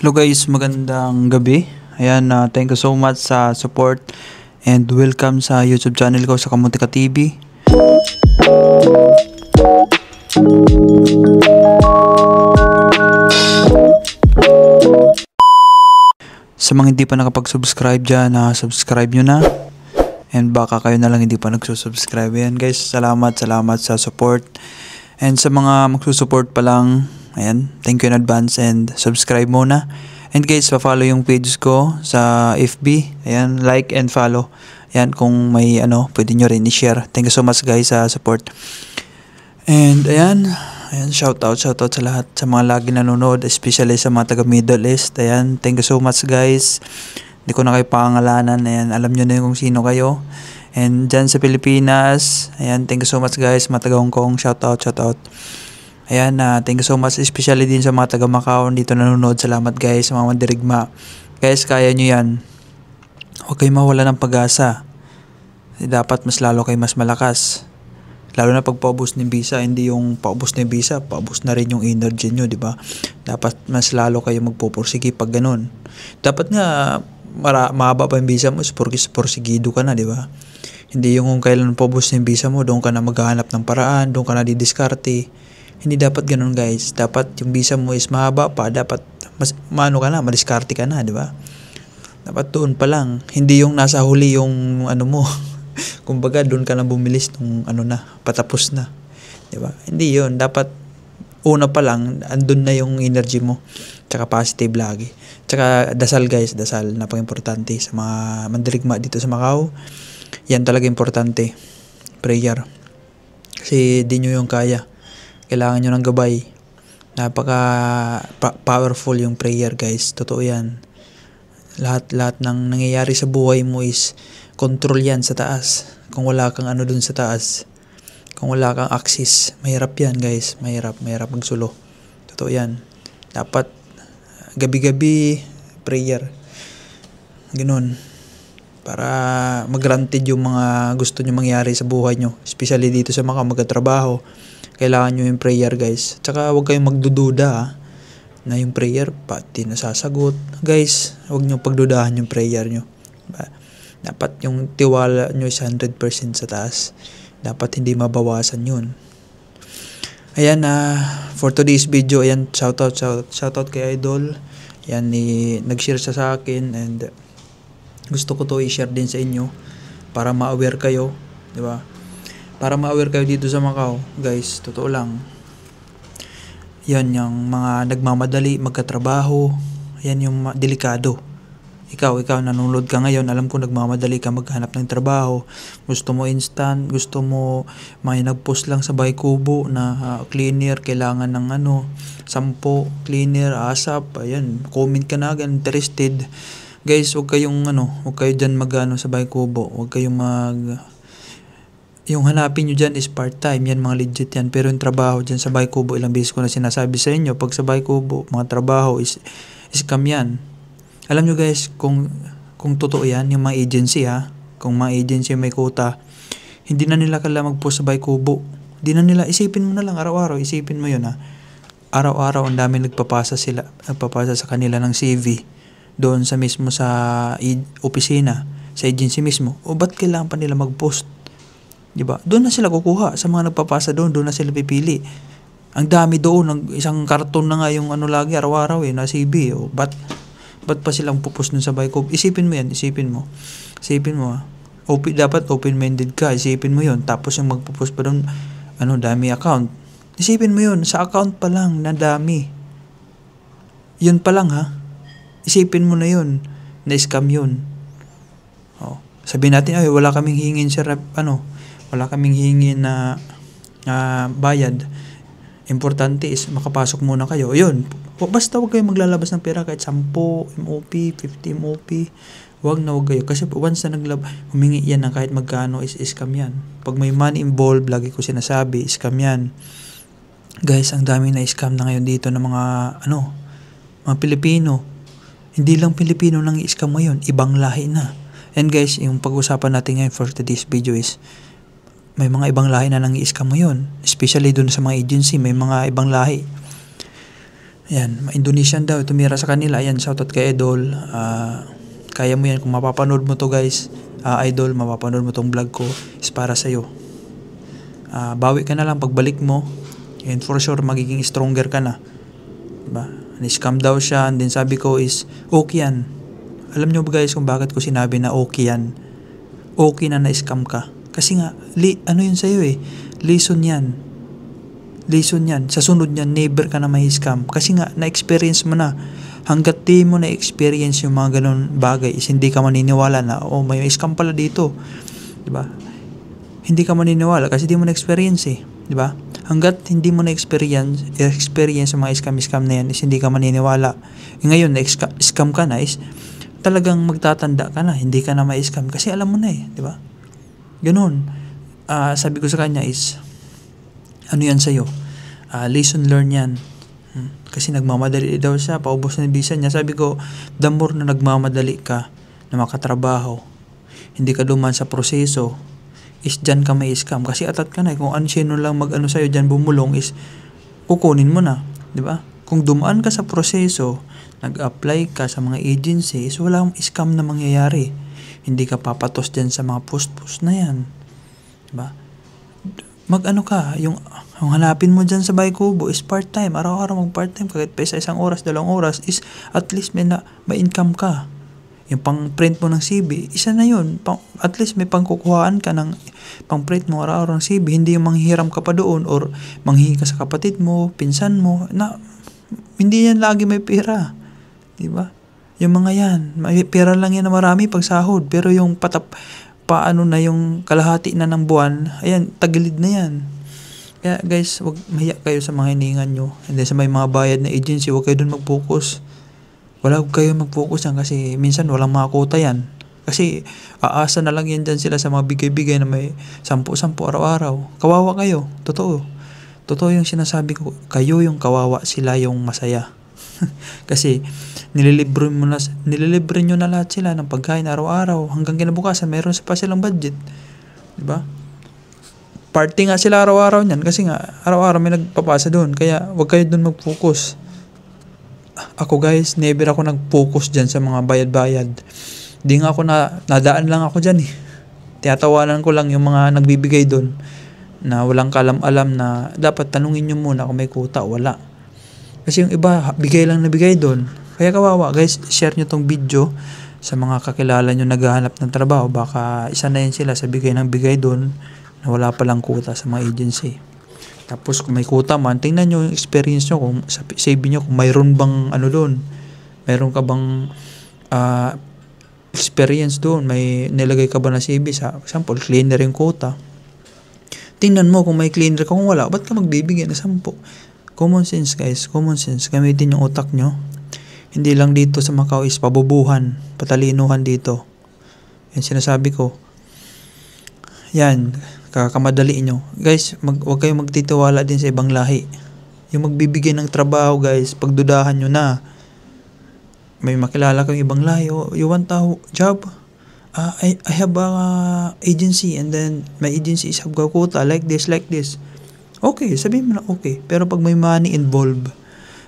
Hello guys, magandang gabi. Ayan, thank you so much sa support and welcome sa YouTube channel ko sa Kamuntika TV. Sa mga hindi pa nakapag-subscribe dyan, subscribe nyo na. And baka kayo na lang hindi pa nagsusubscribe. Ayan guys, salamat sa support. And sa mga magsusupport pa lang, ayan, thank you in advance and subscribe muna. And guys, pa-follow yung pages ko sa FB. Ayan, like and follow. Ayan, kung may pwede nyo rin i-share. Thank you so much guys sa support. And ayan, shout out sa lahat sa mga lagi nanonood, especially sa mga taga Middle East. Ayan, thank you so much guys. Hindi ko na kayo pangalanan. Ayan, alam nyo na kung sino kayo. And dyan sa Pilipinas, ayan, thank you so much guys. Mga taga Hong Kong, shout out. Ayan, thank you so much, especially din sa mga taga Macau dito nanonood. Salamat guys, sa mga mandirigma. Guys, kaya nyo yan. Huwag kayo mawala ng pag-asa. Dapat mas lalo kayo mas malakas. Lalo na pag paubos ng visa, hindi yung paubos ng visa, paubos na rin yung energy nyo, di ba? Dapat mas lalo kayo magpupursige pag ganun. Dapat nga, mahaba pa yung visa mo, porsigido ka na, di ba? Hindi yung kung kailan paubos ng visa mo, doon ka na maghahanap ng paraan, doon ka na didiskarte. Hindi dapat ganun guys. Dapat yung visa mo is mahaba pa. Dapat madiskarte ka na, di ba? Dapat doon pa lang. Hindi yung nasa huli yung mo. Kumbaga doon ka na bumilis nung patapos na. Di ba? Hindi yun. Dapat una pa lang, andun na yung energy mo. Tsaka positive lagi. Tsaka dasal guys, dasal. Napaka-importante sa mga mandirigma dito sa Macau. Yan talaga importante. Prayer. Kasi di nyo yung kaya. Kailangan nyo ng gabay. Napaka powerful yung prayer guys. Totoo yan. Lahat ng nangyayari sa buhay mo is control yan sa taas. Kung wala kang dun sa taas. Kung wala kang access. Mahirap yan guys. Mahirap magsulo. Totoo yan. Dapat gabi-gabi prayer. Ganun. Para mag-granted yung mga gusto nyo mangyari sa buhay nyo. Especially dito sa mga magkatrabaho. Kailangan nyo yung prayer guys. Tsaka huwag kayong magdududa na yung prayer pati nasasagot. Guys, huwag nyo pagdudahan yung prayer nyo. Dapat yung tiwala nyo is 100% sa taas. Dapat hindi mabawasan yun. Ayan, for today's video, ayan, shoutout kay Idol. Ayan, nag-share siya sa akin and gusto ko to i-share din sa inyo para ma-aware kayo, di ba? Para ma-aware kayo dito sa Macau, guys, totoo lang. Yan yung mga nagmamadali, magkatrabaho. Yan yung delikado. Ikaw nanonood ka ngayon, alam ko nagmamadali ka maghanap ng trabaho. Gusto mo instant, gusto mo may nag-post lang sa Bahay Kubo na cleaner, kailangan ng sampo, cleaner, asap, ayan, comment ka na agad, interested. Guys, huwag kayo dyan sa Bahay Kubo. Huwag kayong yung hanapin nyo dyan is part-time. Yan, mga legit yan. Pero yung trabaho dyan sa Bahay Kubo, ilang beses ko na sinasabi sa inyo, pag sa Bahay Kubo, mga trabaho is scam yan. Alam nyo guys, kung totoo yan, yung mga agency kung mga agency may quota, hindi na nila kailangan mag-post sa Bahay Kubo. Hindi na nila, isipin mo na lang araw-araw, isipin mo yun Araw-araw, ang dami nagpapasa sa kanila ng CV, doon sa mismo sa opisina, sa agency mismo. O ba't kailangan pa nila mag-post? Diba? Doon na sila kukuha sa mga nagpapasa doon na sila pipili. Ang dami doon, isang karton na nga yung lagi araw-araw na CV. O ba't pa silang pupus nun sa Bahay Kubo? Isipin mo yan, isipin mo dapat open-minded ka, isipin mo yun. Tapos yung magpupus pa doon, dami account. Isipin mo yun, sa account pa lang na dami. Yun pa lang isipin mo na yun, na scam yun. Sabihin natin, wala kaming hingin sa wala kaming hingin na bayad. Importante is makapasok muna kayo. Yun. Basta huwag kayo maglalabas ng pera kahit 10 MOP, 50 MOP. Huwag kayo. Kasi once na humingi yan ng kahit magkano is scam yan. Pag may money involved, lagi ko sinasabi, scam yan. Guys, ang dami na scam na ngayon dito ng mga Pilipino. Hindi lang Pilipino nang i-scam ngayon. Ibang lahi na. And guys, yung pag-usapan natin ngayon for today's video is may mga ibang lahi na nang i-scam mo yun. Especially dun sa mga agency, may mga ibang lahi. Ayan, Indonesian daw, tumira sa kanila. Ayan, shoutout kay Idol. Kaya mo yan kung mapapanood mo to guys. Idol, mapapanood mo tong vlog ko, is para sa'yo. Bawi ka na lang pagbalik mo, and for sure magiging stronger ka na, diba? Ni-scam daw siya, and then sabi ko is okay yan. Alam nyo ba guys kung bakit ko sinabi na okay yan? Okay na na-scam ka kasi nga ano yun sa'yo lesson yan. Sa sunod niyan never ka na mai-scam kasi nga na-experience mo na. Hanggat di mo na-experience yung mga ganun bagay is hindi ka maniniwala na may scam pala dito, diba? Hindi ka maniniwala kasi di mo na-experience diba? Hanggat hindi mo na-experience yung mga scam na yan is hindi ka maniniwala. Ngayon na-scam ka na is talagang magtatanda ka na, hindi ka na ma-scam kasi alam mo na diba? Ganun. Sabi ko sa kanya is ano yan sa'yo? Lesson learned yan. Kasi nagmamadali daw siya, paubos na visa niya. Sabi ko, the more na nagmamadali ka na makatrabaho, hindi ka duman sa proseso, is dyan ka may scam. Kasi atat ka na. Kung sino lang mag-ano sa'yo dyan bumulong is kukunin mo na. Diba? Kung dumaan ka sa proseso, nag-apply ka sa mga agency, is walang scam na mangyayari. Hindi ka papatos dyan sa mga post-post na yan. Diba? Mag-ano ka, yung hanapin mo dyan sa Bahay Kubo is part-time. Araw-araw mag-part-time kahit pa sa 1 oras, 2 oras is at least may income ka. Yung pang-print mo ng CV, isa na yun. At least may pangkukuhaan ka ng pang-print mo araw-araw ng CV. Hindi yung manghihiram ka pa doon or manghihingi ka sa kapatid mo, pinsan mo. Hindi yan lagi may pera. Diba? Yung mga yan, may pera lang yan na marami pag sahod. Pero yung paano na yung kalahati na ng buwan, ayan, tagilid na yan. Kaya guys, wag mahiya kayo sa mga hiningan nyo. And then sa may mga bayad na agency, wag kayo dun mag-focus. Wala kayo mag-focus yan kasi minsan walang makakuta yan. Kasi aasa na lang yan dyan sila sa mga bigay-bigay na may 10 araw-araw. Kawawa kayo. Totoo. Totoo yung sinasabi ko. Kayo yung kawawa, sila yung masaya. Kasi nililibre nyo na lahat sila ng pagkain araw-araw. Hanggang kinabukasan, mayroon pa silang budget. Diba? Party nga sila araw-araw niyan kasi nga araw-araw may nagpapasa doon. Kaya wag kayo doon mag-focus. Ako guys, never ako nag-focus dyan sa mga bayad-bayad. Di nga ako nadaan lang ako dyan Tiyatawanan ko lang yung mga nagbibigay doon na walang kalam-alam na dapat tanungin nyo muna kung may kuta o wala. Kasi yung iba, bigay lang na bigay doon. Kaya kawawa guys, share nyo tong video sa mga kakilala nyo naghahanap ng trabaho. Baka isa na yun sila sa bigay ng bigay doon na wala palang kuta sa mga agency. Tapos kung may kuta man, tingnan nyo yung experience nyo, kung save nyo kung mayroon bang ano doon. Mayroon ka bang experience doon, may nilagay ka ba na CV sa example, cleaner yung kuta. Tingnan mo kung may cleaner ka, kung wala, ba't ka magbibigay na 10? Common sense guys, common sense. Gamitin yung utak nyo. Hindi lang dito sa Macau is pabubuhan, patalinuhan dito. Yan sinasabi ko. Yan, kakamadali nyo. Guys, huwag kayong magtitiwala din sa ibang lahi. Yung magbibigay ng trabaho guys, pagdudahan nyo na. May makilala kang ibang lahi, you want a job? I have a agency and then my agency is have quota like this. Okay, sabihin mo na okay. Pero pag may money involved,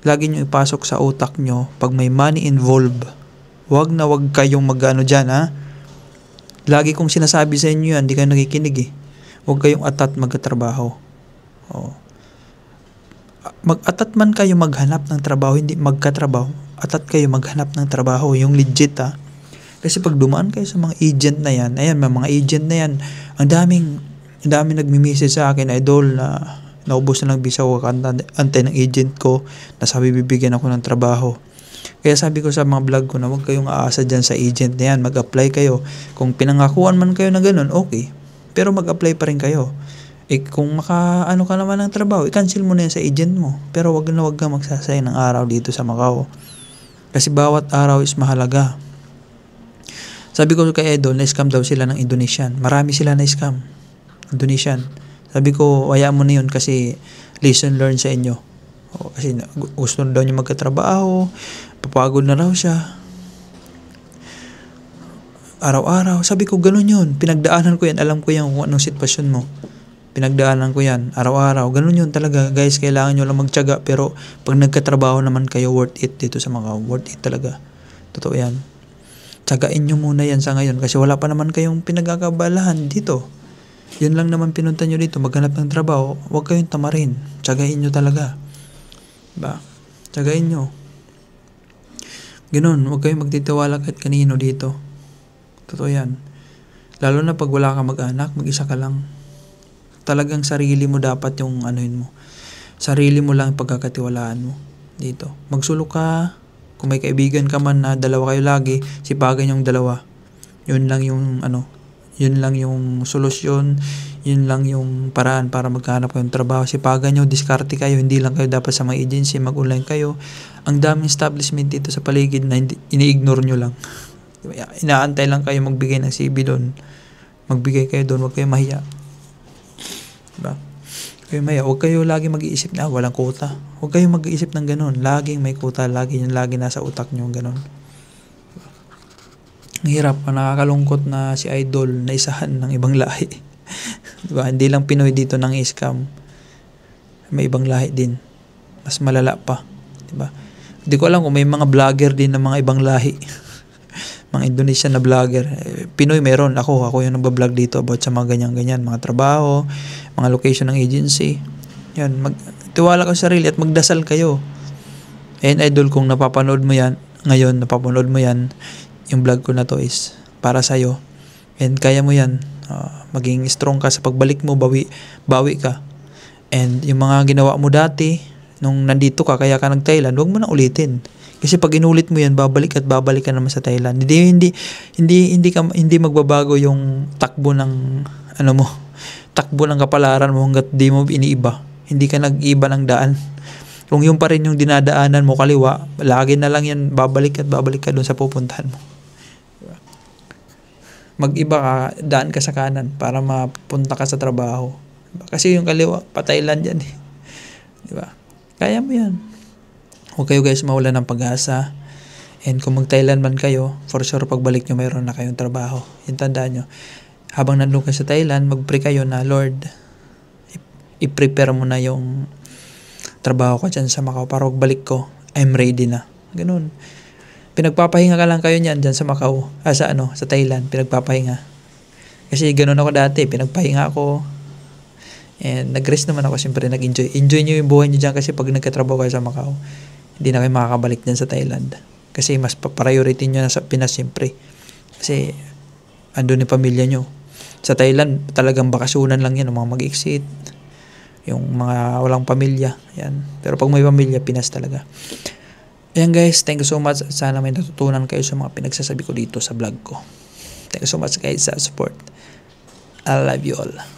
lagi nyo ipasok sa utak nyo, pag may money involved, wag kayong mag-ano dyan Lagi kong sinasabi sa inyo yan, hindi kayo nakikinig Huwag kayong atat magkatrabaho. Mag-atat man kayo maghanap ng trabaho, hindi magkatrabaho. Atat kayo maghanap ng trabaho, yung legit Kasi pag dumaan kayo sa mga agent na yan, ayan, mga agent na yan, ang daming nagmi-message sa akin, idol, na naubos na lang visa ko, antay ng agent ko, na sabi bibigyan ako ng trabaho. Kaya sabi ko sa mga vlog ko na huwag kayong aasa dyan sa agent na yan, mag-apply kayo. Kung pinangakuan man kayo na ganun, okay. Pero mag-apply pa rin kayo. Kung makaano ka naman ng trabaho, i-cancel mo na yan sa agent mo. Pero wag ka magsasayang ng araw dito sa Macau. Kasi bawat araw is mahalaga. Sabi ko kay Idol, na-scam daw sila ng Indonesian. Marami sila na-scam. Indonesian. Sabi ko, hayaan mo na yun kasi lesson learned sa inyo. Kasi gusto daw niya magkatrabaho, papagod na raw siya. Araw-araw. Sabi ko, ganun yun. Pinagdaanan ko yan. Alam ko yan kung anong sitwasyon mo. pinagdaanan ko yan, araw-araw. Ganun yun talaga, guys. Kailangan nyo lang magtiyaga. Pero pag nagkatrabaho naman kayo, worth it dito sa Macau. Worth it talaga. Totoo yan. Tiyagain nyo muna yan sa ngayon. Kasi wala pa naman kayong pinagkakabalahan dito. Yun lang naman pinunta nyo dito, maghanap ng trabaho. Huwag kayong tamarin. Tiyagain nyo talaga. Diba? Tiyagain nyo. Ganun, huwag kayong magtitiwala kahit kanino dito. Totoo yan. Lalo na pag wala kang mag-anak, mag-isa ka lang. Talagang sarili mo dapat yung anuhin mo. Sarili mo lang pagkakatiwalaan mo dito. Magsulok ka. Kung may kaibigan ka man na dalawa kayo lagi, sipagan yung dalawa. Yun lang yung yun lang yung solusyon. Yun lang yung paraan para maghanap kayong trabaho. Sipagan nyo, diskarte kayo. Hindi lang kayo dapat sa mga agency, mag-online kayo. Ang daming establishment dito sa paligid na ini-ignore nyo lang. Inaantay lang kayo magbigay ng CV doon. Magbigay kayo doon, huwag kayo mahiya. Diba? Kayo mahiya, huwag kayo lagi mag-iisip na walang quota. Huwag kayo mag-iisip ng ganun. Laging may quota, lagi nasa utak nyo ganun. Diba? Ang hirap, nakakalungkot na si Idol na isahan ng ibang lahi. Diba? Hindi lang Pinoy dito nang scam. May ibang lahi din. Mas malala pa. Diba? Hindi ko alam kung may mga vlogger din ng mga ibang lahi. Mga Indonesian na vlogger. Pinoy meron. Ako yung nagbablog dito about sa mga ganyan-ganyan. Mga trabaho, mga location ng agency. Yan. Tiwala ka sa sarili at magdasal kayo. And Idol, kung napapanood mo yan, ngayon napapanood mo yan, yung vlog ko na to is para sa'yo. And kaya mo yan. Maging strong ka sa pagbalik mo, bawi ka. And yung mga ginawa mo dati, nung nandito ka, kaya ka nag-Thailand, huwag mo na ulitin. Kasi pag inulit mo yan, babalik ka naman sa Thailand. Hindi magbabago yung takbo ng takbo ng kapalaran mo hangga't di mo iniiba. Hindi ka nag-iba ng daan. Kung yung pa rin yung dinadaanan mo kaliwa, lagi na lang yan, babalik ka doon sa pupuntahan mo. Mag-iba ka, daan ka sa kanan para mapunta ka sa trabaho. Kasi yung kaliwa, pa-Thailand yan eh. Diba? Kaya mo yan. Huwag kayo guys mawala ng pag-asa. And kung mag-Thailand man kayo, for sure pagbalik nyo mayroon na kayong trabaho. Yung tandaan nyo. Habang nandun ka sa Thailand, mag-pray kayo na, Lord, i-prepare mo na yung trabaho ko dyan sa Macau para pagbalik ko, I'm ready na. Ganun. Pinagpapahinga ka lang kayo niyan dyan sa Macau. Sa Thailand, pinagpapahinga. Kasi ganun ako dati, pinagpahinga ako. And nag-rest naman ako, siyempre nag-enjoy. Enjoy nyo yung buhay nyo dyan kasi pag nagkatrabaho kayo sa Macau, hindi na kayo makakabalik dyan sa Thailand. Kasi mas priority nyo na sa Pinas, siyempre. Kasi andun yung pamilya nyo. Sa Thailand, talagang bakasyonan lang yan, mga mag-exit. Yung mga walang pamilya. Yan. Pero pag may pamilya, Pinas talaga. Ayan guys, thank you so much. Sana may natutunan kayo sa mga pinagsasabi ko dito sa vlog ko. Thank you so much guys sa support. I love you all.